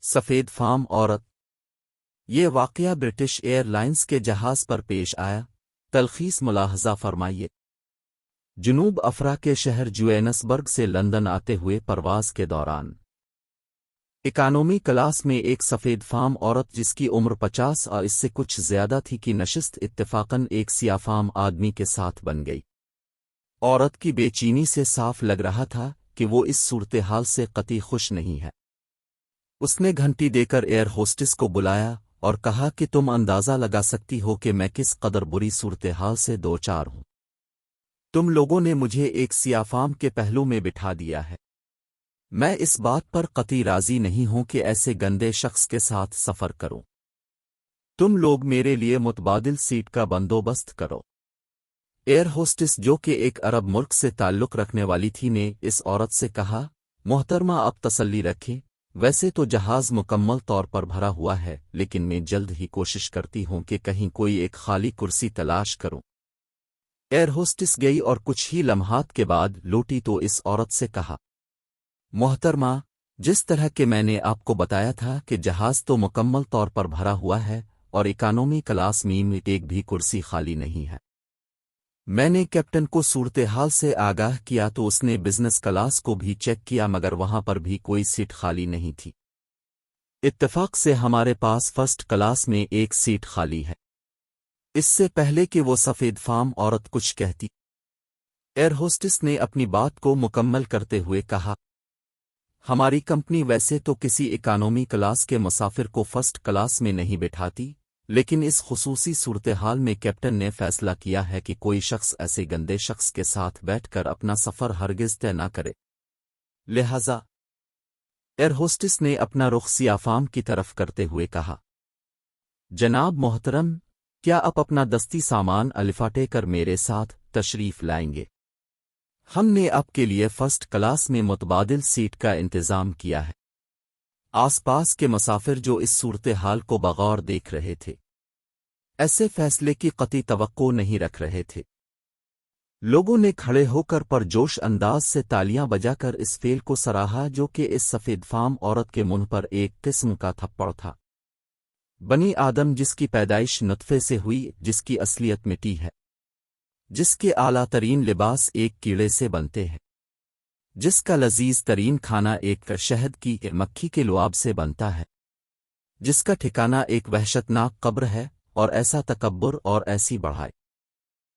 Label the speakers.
Speaker 1: سفید فام عورت۔ یہ واقعہ برٹش ایئر لائنز کے جہاز پر پیش آیا۔ تلخیص ملاحظہ فرمائیے۔ جنوب افریقہ کے شہر جوہانسبرگ سے لندن آتے ہوئے پرواز کے دوران اکانومی کلاس میں ایک سفید فام عورت جس کی عمر 50 اور اس سے کچھ زیادہ تھی کی نشست اتفاقاً ایک سیاہ فام آدمی کے ساتھ بن گئی۔ عورت کی بے چینی سے صاف لگ رہا تھا کہ وہ اس صورتحال سے قطعی خوش نہیں ہے۔ اس نے گھنٹی دے کر ایئر ہوسٹس کو بلایا اور کہا کہ تم اندازہ لگا سکتی ہو کہ میں کس قدر بری صورتحال سے دوچار ہوں۔ تم لوگوں نے مجھے ایک سیاہ فام کے پہلو میں بٹھا دیا ہے۔ میں اس بات پر قطعی راضی نہیں ہوں کہ ایسے گندے شخص کے ساتھ سفر کروں۔ تم لوگ میرے لیے متبادل سیٹ کا بندوبست کرو۔ ایئر ہوسٹس جو کہ ایک عرب ملک سے تعلق رکھنے والی تھی نے اس عورت سے کہا، محترمہ اب تسلی رکھیں، ویسے تو جہاز مکمل طور پر بھرا ہوا ہے لیکن میں جلد ہی کوشش کرتی ہوں کہ کہیں کوئی ایک خالی کرسی تلاش کروں۔ ایئر ہوسٹس گئی اور کچھ ہی لمحات کے بعد لوٹی تو اس عورت سے کہا، محترمہ، جس طرح کہ میں نے آپ کو بتایا تھا کہ جہاز تو مکمل طور پر بھرا ہوا ہے اور اکانومی کلاس میں ایک بھی کرسی خالی نہیں ہے۔ میں نے کیپٹن کو صورتحال سے آگاہ کیا تو اس نے بزنس کلاس کو بھی چیک کیا مگر وہاں پر بھی کوئی سیٹ خالی نہیں تھی۔ اتفاق سے ہمارے پاس فرسٹ کلاس میں ایک سیٹ خالی ہے۔ اس سے پہلے کہ وہ سفید فام عورت کچھ کہتی، ایئر ہوسٹس نے اپنی بات کو مکمل کرتے ہوئے کہا، ہماری کمپنی ویسے تو کسی اکانومی کلاس کے مسافر کو فرسٹ کلاس میں نہیں بٹھاتی، لیکن اس خصوصی صورتحال میں کیپٹن نے فیصلہ کیا ہے کہ کوئی شخص ایسے گندے شخص کے ساتھ بیٹھ کر اپنا سفر ہرگز طے نہ کرے۔ لہذا ایئر ہوسٹس نے اپنا رخ سیاہ فام کی طرف کرتے ہوئے کہا، جناب محترم، کیا آپ اپنا دستی سامان الفاٹے کر میرے ساتھ تشریف لائیں گے؟ ہم نے آپ کے لیے فرسٹ کلاس میں متبادل سیٹ کا انتظام کیا ہے۔ آس پاس کے مسافر جو اس صورتحال کو بغور دیکھ رہے تھے، ایسے فیصلے کی قطعی توقع نہیں رکھ رہے تھے۔ لوگوں نے کھڑے ہو کر پرجوش انداز سے تالیاں بجا کر اس فعل کو سراہا جو کہ اس سفید فام عورت کے منہ پر ایک قسم کا تھپڑ تھا۔ بنی آدم جس کی پیدائش نطفے سے ہوئی، جس کی اصلیت مٹی ہے، جس کے اعلیٰ ترین لباس ایک کیڑے سے بنتے ہیں، جس کا لذیذ ترین کھانا ایک شہد کی مکھی کے لعاب سے بنتا ہے، جس کا ٹھکانہ ایک وحشتناک قبر ہے، اور ایسا تکبر اور ایسی بڑھائی